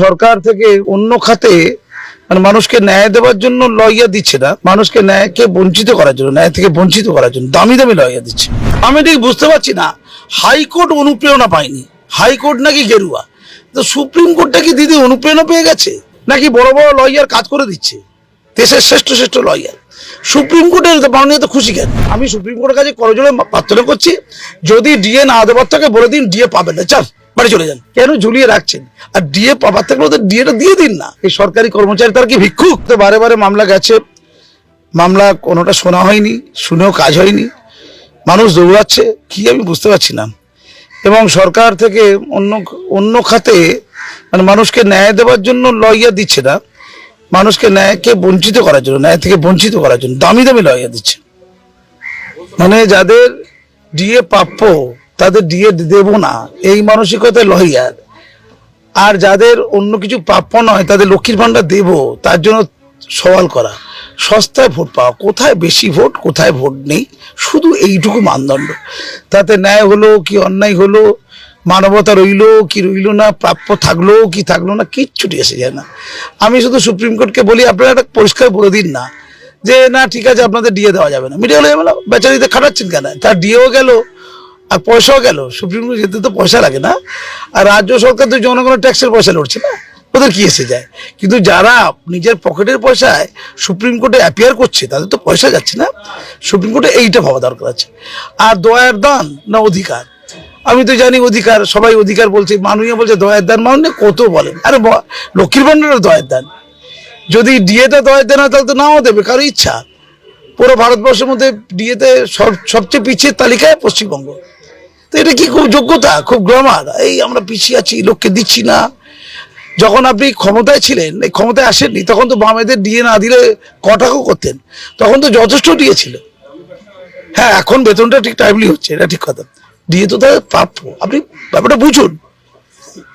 সরকার থেকে অন্য খাতে মানে মানুষকে ন্যায় দেওয়ার জন্য লইয়া দিচ্ছে না, মানুষকে ন্যায়কে বঞ্চিত করার জন্য, ন্যায় থেকে বঞ্চিত করার জন্য দামি দামি লইয়া দিচ্ছে। আমি ঠিক বুঝতে পারছি না, হাইকোর্ট অনুপ্রেরণা পায়নি, হাইকোর্ট নাকি গেরুয়া, তো সুপ্রিম কোর্টটা কি দিদি অনুপ্রেরণা পেয়ে গেছে নাকি বড় বড় লয়ার কাজ করে দিচ্ছে? দেশের শ্রেষ্ঠ শ্রেষ্ঠ লয়ার সুপ্রিম কোর্টের মাননীয় তো খুশি কেন? আমি সুপ্রিম কোর্টের কাছে করজোড়ে প্রার্থনা করছি, যদি ডিএ না দেওয়ার থাকে বলে দিন ডিএ পাবেন না, চাল বাড়ি চলে যান, কেন ঝুলিয়ে রাখছেন? আর ডিএ পাবার থাকলে ওদের ডিএটা দিয়ে দিন না। এই সরকারি কর্মচারী তারা কি ভিক্ষুক? তো বারে বারে মামলা গেছে, মামলা কোনোটা শোনা হয়নি, শুনেও কাজ হয়নি, মানুষ দৌড়াচ্ছে কি আমি বুঝতে পারছি না। এবং সরকার থেকে অন্য খাতে মানে মানুষকে ন্যায় দেওয়ার জন্য লইয়া দিচ্ছে না, মানুষকে ন্যায়কে বঞ্চিত করার জন্য, ন্যায় থেকে বঞ্চিত করার জন্য দামি দামি লইয়া দিচ্ছে। মানে যাদের ডিএ প্রাপ্য তাদের ডিএ দেব না এই মানসিকতায় লইয়ার, আর যাদের অন্য কিছু প্রাপ্য নয় তাদের লক্ষ্মীর ভান্ডার দেব তার জন্য সওয়াল করা, সস্তায় ভোট পাওয়া, কোথায় বেশি ভোট কোথায় ভোট নেই, শুধু এইটুকু মানদণ্ড। তাতে ন্যায় হলো কি অন্যায় হলো, মানবতা রইলো কি রইল না, প্রাপ্য থাকলো কি থাকলো না, কিচ্ছুটি এসে যায় না। আমি শুধু সুপ্রিম কোর্টকে বলি, আপনারা একটা পরিষ্কার বলে দিন না যে না ঠিক আছে আপনাদের ডিএ দেওয়া যাবে না, মিডিয়া হলে যাবে না, বেচারিতে খাটাচ্ছেন কেন? তার ডিএও গেল আর পয়সাও গেল, সুপ্রিম কোর্ট যেতে তো পয়সা লাগে না, আর রাজ্য সরকার তো জনগণের ট্যাক্সের পয়সা লড়ছে না, ওদের কি এসে যায়? কিন্তু যারা নিজের পকেটের পয়সায় সুপ্রিম কোর্টে অ্যাপিয়ার করছে তাদের তো পয়সা যাচ্ছে না। সুপ্রিম কোর্টে এইটা ভাবা দরকার আছে। আর দয়ার দান না অধিকার, আমি তো জানি অধিকার, সবাই অধিকার বলছে, মাননীয় বলছে দয়ার দান, মাননীয় কত বলেন, আরে লক্ষ্মীর ভান্ডারের দয়ার দান, যদি ডিএটা দয়ার দান হয় তাহলে তো নাও দেবে, কারো ইচ্ছা। পুরো ভারতবর্ষের মধ্যে ডিএতে সবচেয়ে পিছিয়ে তালিকায় পশ্চিমবঙ্গ, তো এটা কি খুব যোগ্যতা, খুব গ্রামার? এই আমরা পিছিয়ে আছি, লোককে দিচ্ছি না। যখন আপনি ক্ষমতায় ছিলেন, এই ক্ষমতায় আসেননি, তখন তো বামেদের ডিএ না দিলে কটাকও করতেন, তখন তো যথেষ্ট ডিএ ছিল। হ্যাঁ এখন বেতনটা ঠিক টাইমলি হচ্ছে, এটা ঠিক কথা, ডিএ তো তাদের প্রাপ্য, আপনি ব্যাপারটা বুঝুন।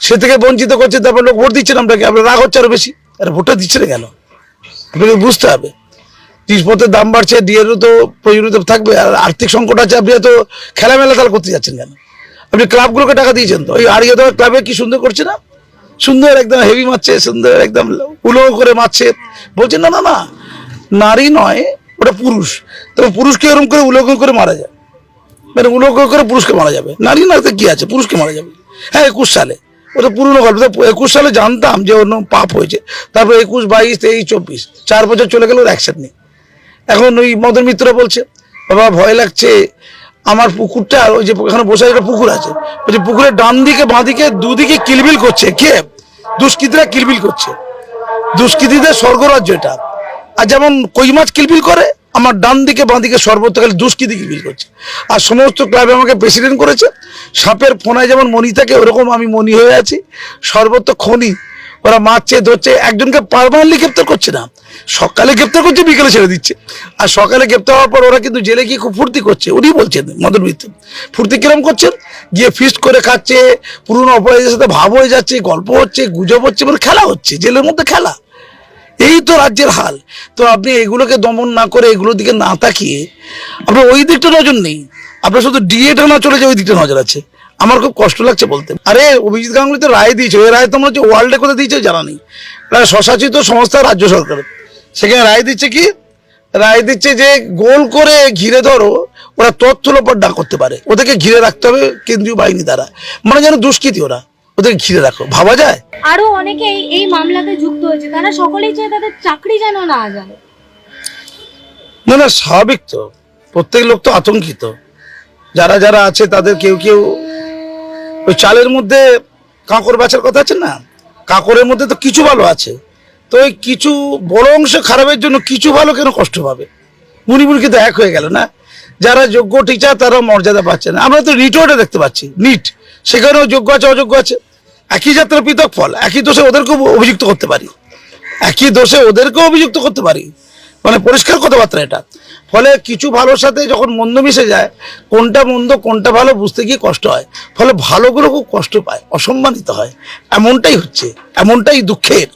সে থেকে বঞ্চিত করছে, তারপর লোক ভোট দিচ্ছেন আপনাকে, আপনার রাগ হচ্ছে আরো বেশি, আরে ভোটটা দিচ্ছে না কেন? আপনাকে বুঝতে হবে। জিনিসপত্রের দাম বাড়ছে, ডিএরও তো প্রয়োজনীয়তা থাকবে, আর আর্থিক সংকট আছে, আপনি এত খেলামেলা তাহলে করতে যাচ্ছেন কেন? আপনি ক্লাবগুলোকে টাকা দিয়েছেন তো, ওই আড়িয়ে দেওয়ার ক্লাবে কি সুন্দর করছে না, সুন্দর একদম হেভি মারছে, সুন্দর একদম উলঙ্গ করে মারছে, বলছেন না না না নারী নয় ওটা পুরুষ, তবে পুরুষকে এরকম করে উলঙ্গ করে মারা যায়, মানে উলঙ্গ করে পুরুষকে মারা যাবে, নারী না কি আছে, পুরুষকে মারা যাবে। হ্যাঁ 21 সালে, ওটা পুরনো গল্প, 21 সালে জানতাম যে অন্য পাপ হয়েছে, তারপর 21, 22, 23, 24 4 বছর চলে গেল, ওর অ্যাকশন নেই। এখন ওই মদন মিত্র বলছে বাবা ভয় লাগছে, আমার পুকুরটা, ওই যে এখানে বসে একটা পুকুর আছে, ওই যে পুকুরের ডান দিকে বাঁ দিকে দুদিকে কিলবিল করছে, কে? দুষ্কৃতীরা কিলবিল করছে, দুষ্কৃতীদের স্বর্গরাজ্য এটা। আর যেমন কই মাছ কিলবিল করে, আমার ডান দিকে বাঁ দিকে সর্বত্র খালি দুষ্কৃতী কিলবিল করছে। আর সমস্ত ক্লাবে আমাকে প্রেসিডেন্ট করেছে, সাপের ফোনায় যেমন মণি থাকে ওরকম আমি মণি হয়ে আছি, সর্বত্র খনি, ওরা মারছে ধরছে, একজনকে পারমানেন্টলি গ্রেপ্তার করছে না, সকালে গ্রেপ্তার করছে বিকেলে ছেড়ে দিচ্ছে। আর সকালে গ্রেপ্তার হওয়ার পর ওরা কিন্তু জেলে গিয়ে খুব ফুর্তি করছে, উনি বলছেন মদন মিত্র, ফুর্তি কিরম করছেন, গিয়ে ফিস্ট করে খাচ্ছে, পুরনো অপরাধীদের সাথে ভাব হয়ে যাচ্ছে, গল্প হচ্ছে, গুজব হচ্ছে, মানে খেলা হচ্ছে, জেলের মধ্যে খেলা। এই তো রাজ্যের হাল। তো আপনি এগুলোকে দমন না করে, এগুলোর দিকে না তাকিয়ে আপনার ওই দিকটা নজর নেই, আপনার শুধু ডিএটা না চলে যায় ওই দিকটা নজর আছে। আমার খুব কষ্ট লাগছে বলতে। আরে অভিজিৎ গাঙ্গুলি তো রায় দিয়েছে, ওই রায় তোমরা হচ্ছে ওয়ার্ল্ডে কোথায় দিয়েছে জানা নেই, স্বশাসিত সংস্থা রাজ্য সরকার, সেখানে রায় দিচ্ছে কি, রায় দিচ্ছে যে গোল করে ঘিরে ধরো, ওরা তথ্য লোপাট না করতে পারে, ওদেরকে ঘিরে রাখতে হবে কেন্দ্রীয় বাহিনী দ্বারা, মানে যেন দুষ্কৃতী ওরা, ওদেরকে ঘিরে রাখো, ভাবা যায়? আরো অনেকেই এই মামলাতে যুক্ত হয়েছে, তারা সকলেই চায় তাদের চাকরি যেন না যায়। না না স্বাভাবিক তো, প্রত্যেক লোক তো আতঙ্কিত, যারা যারা আছে তাদের কেউ কেউ ওই চালের মধ্যে কাঁকড় বাছার কথা আছে না, কাঁকড়ের মধ্যে তো কিছু ভালো আছে, তো ওই কিছু বড় অংশ খারাপের জন্য কিছু ভালো কেন কষ্ট পাবে? মুনিমুনি কিন্তু এক হয়ে গেল না, যারা যোগ্য টিচার তারা মর্যাদা পাচ্ছে না। আমরা তো রিটোর্টে দেখতে পাচ্ছি, নিট, সেখানেও যোগ্য আছে অযোগ্য আছে, একই যাত্রা পৃথক ফল, একই দোষে ওদেরকেও অভিযুক্ত করতে পারি, একই দোষে ওদেরকেও অভিযুক্ত করতে পারি, মানে পরিষ্কার কথাবার্তা এটা। ফলে কিছু ভালোর সাথে যখন মন্দ মিশে যায়, কোনটা মন্দ কোনটা ভালো বুঝতে গিয়ে কষ্ট হয়, ফলে ভালোগুলো খুব কষ্ট পায়, অসম্মানিত হয়, এমনটাই হচ্ছে, এমনটাই দুঃখের।